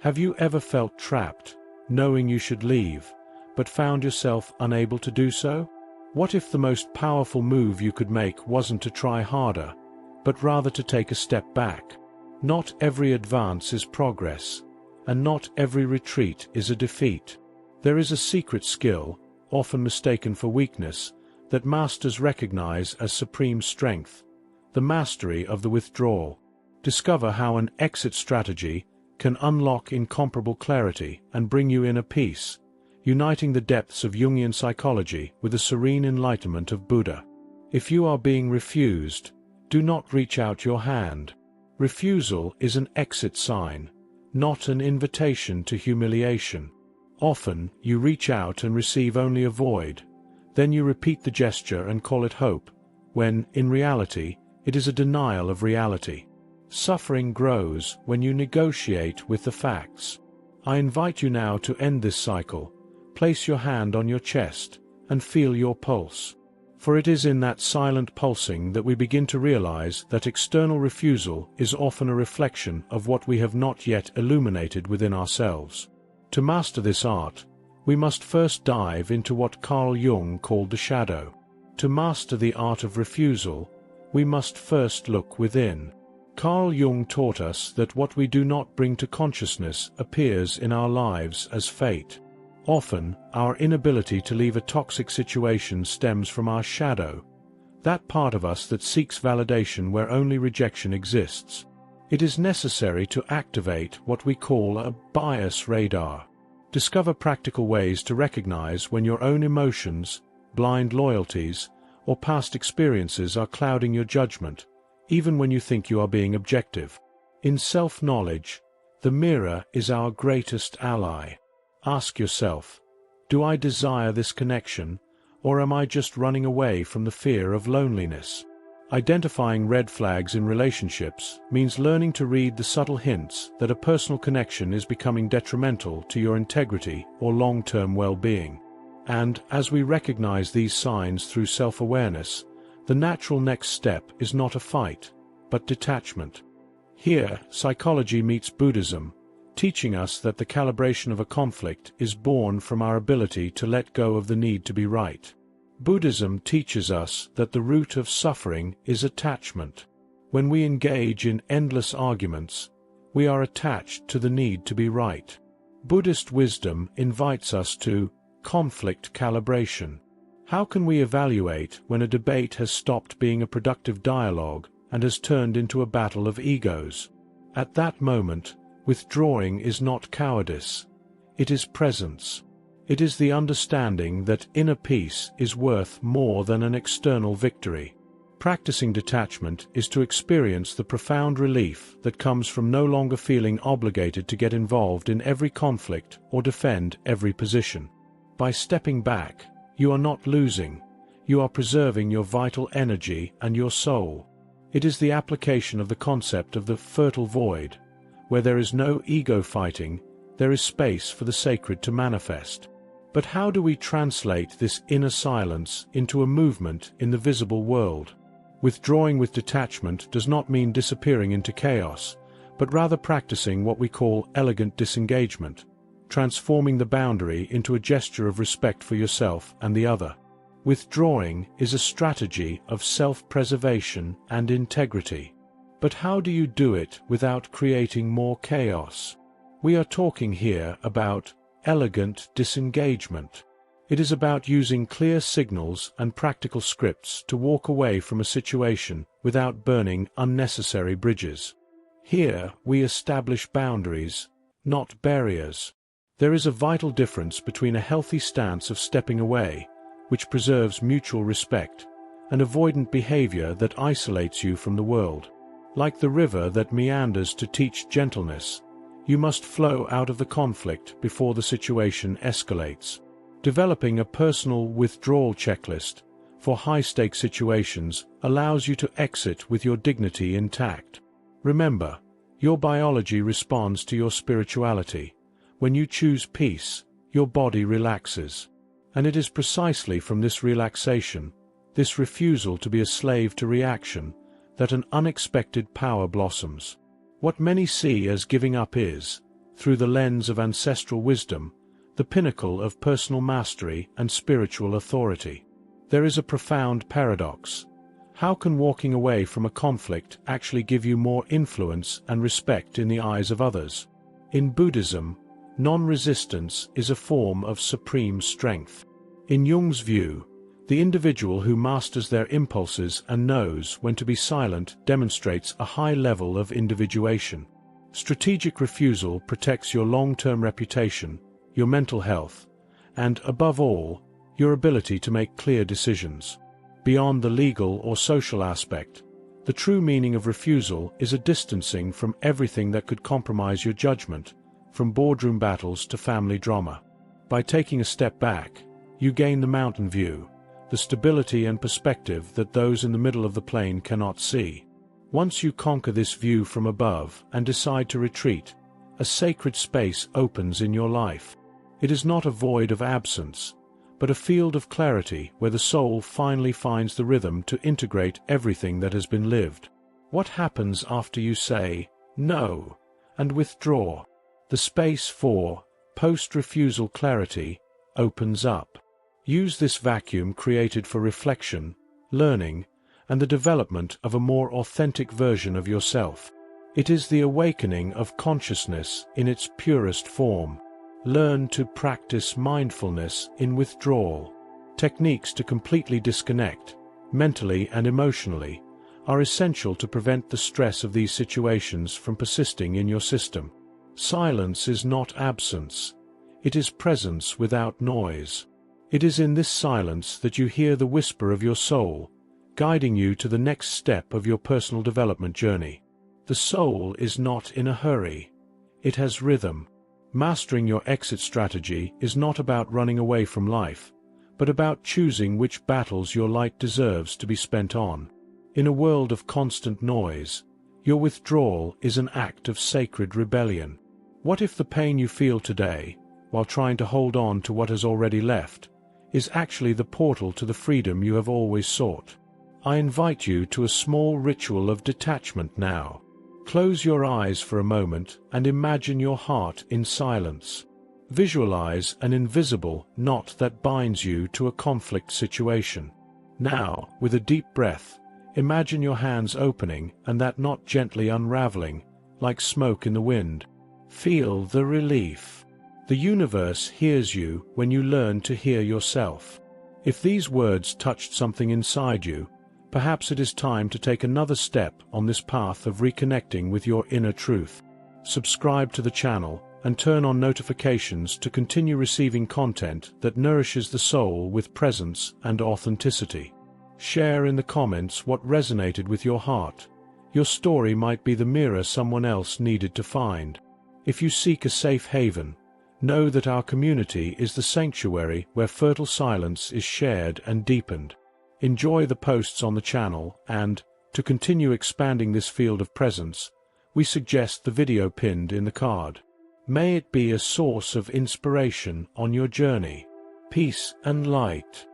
Have you ever felt trapped, knowing you should leave, but found yourself unable to do so? What if the most powerful move you could make wasn't to try harder, but rather to take a step back? Not every advance is progress, and not every retreat is a defeat. There is a secret skill, often mistaken for weakness, that masters recognize as supreme strength: the mastery of the withdrawal. Discover how an exit strategy can unlock incomparable clarity and bring you inner peace, uniting the depths of Jungian psychology with the serene enlightenment of Buddha. If you are being refused, do not reach out your hand. Refusal is an exit sign, not an invitation to humiliation. Often, you reach out and receive only a void. Then you repeat the gesture and call it hope, when, in reality, it is a denial of reality. Suffering grows when you negotiate with the facts. I invite you now to end this cycle. Place your hand on your chest and feel your pulse. For it is in that silent pulsing that we begin to realize that external refusal is often a reflection of what we have not yet illuminated within ourselves. To master this art, we must first dive into what Carl Jung called the shadow. To master the art of refusal, we must first look within. Carl Jung taught us that what we do not bring to consciousness appears in our lives as fate. Often, our inability to leave a toxic situation stems from our shadow, that part of us that seeks validation where only rejection exists. It is necessary to activate what we call a bias radar. Discover practical ways to recognize when your own emotions, blind loyalties, or past experiences are clouding your judgment, even when you think you are being objective. In self-knowledge, the mirror is our greatest ally. Ask yourself, do I desire this connection, or am I just running away from the fear of loneliness? Identifying red flags in relationships means learning to read the subtle hints that a personal connection is becoming detrimental to your integrity or long-term well-being. And, as we recognize these signs through self-awareness, the natural next step is not a fight, but detachment. Here, psychology meets Buddhism, teaching us that the calibration of a conflict is born from our ability to let go of the need to be right. Buddhism teaches us that the root of suffering is attachment. When we engage in endless arguments, we are attached to the need to be right. Buddhist wisdom invites us to conflict calibration. How can we evaluate when a debate has stopped being a productive dialogue and has turned into a battle of egos? At that moment, withdrawing is not cowardice. It is presence. It is the understanding that inner peace is worth more than an external victory. Practicing detachment is to experience the profound relief that comes from no longer feeling obligated to get involved in every conflict or defend every position. By stepping back, you are not losing. You are preserving your vital energy and your soul. It is the application of the concept of the fertile void. Where there is no ego fighting, there is space for the sacred to manifest. But how do we translate this inner silence into a movement in the visible world? Withdrawing with detachment does not mean disappearing into chaos, but rather practicing what we call elegant disengagement, transforming the boundary into a gesture of respect for yourself and the other. Withdrawing is a strategy of self-preservation and integrity. But how do you do it without creating more chaos? We are talking here about elegant disengagement. It is about using clear signals and practical scripts to walk away from a situation without burning unnecessary bridges. Here we establish boundaries, not barriers. There is a vital difference between a healthy stance of stepping away, which preserves mutual respect, and avoidant behavior that isolates you from the world. Like the river that meanders to teach gentleness, you must flow out of the conflict before the situation escalates. Developing a personal withdrawal checklist for high-stakes situations allows you to exit with your dignity intact. Remember, your biology responds to your spirituality. When you choose peace, your body relaxes. And it is precisely from this relaxation, this refusal to be a slave to reaction, that an unexpected power blossoms. What many see as giving up is, through the lens of ancestral wisdom, the pinnacle of personal mastery and spiritual authority. There is a profound paradox. How can walking away from a conflict actually give you more influence and respect in the eyes of others? In Buddhism, non-resistance is a form of supreme strength. In Jung's view, the individual who masters their impulses and knows when to be silent demonstrates a high level of individuation. Strategic refusal protects your long-term reputation, your mental health, and, above all, your ability to make clear decisions. Beyond the legal or social aspect, the true meaning of refusal is a distancing from everything that could compromise your judgment, from boardroom battles to family drama. By taking a step back, you gain the mountain view, the stability and perspective that those in the middle of the plain cannot see. Once you conquer this view from above and decide to retreat, a sacred space opens in your life. It is not a void of absence, but a field of clarity where the soul finally finds the rhythm to integrate everything that has been lived. What happens after you say, "No," and withdraw? The space for post-refusal clarity opens up. Use this vacuum created for reflection, learning, and the development of a more authentic version of yourself. It is the awakening of consciousness in its purest form. Learn to practice mindfulness in withdrawal. Techniques to completely disconnect, mentally and emotionally, are essential to prevent the stress of these situations from persisting in your system. Silence is not absence. It is presence without noise. It is in this silence that you hear the whisper of your soul, guiding you to the next step of your personal development journey. The soul is not in a hurry. It has rhythm. Mastering your exit strategy is not about running away from life, but about choosing which battles your light deserves to be spent on. In a world of constant noise, your withdrawal is an act of sacred rebellion. What if the pain you feel today, while trying to hold on to what has already left, is actually the portal to the freedom you have always sought? I invite you to a small ritual of detachment now. Close your eyes for a moment and imagine your heart in silence. Visualize an invisible knot that binds you to a conflict situation. Now, with a deep breath, imagine your hands opening and that knot gently unraveling, like smoke in the wind. Feel the relief. The universe hears you when you learn to hear yourself. If these words touched something inside you, perhaps it is time to take another step on this path of reconnecting with your inner truth. Subscribe to the channel and turn on notifications to continue receiving content that nourishes the soul with presence and authenticity. Share in the comments what resonated with your heart. Your story might be the mirror someone else needed to find. If you seek a safe haven, know that our community is the sanctuary where fertile silence is shared and deepened. Enjoy the posts on the channel and, to continue expanding this field of presence, we suggest the video pinned in the card. May it be a source of inspiration on your journey. Peace and light.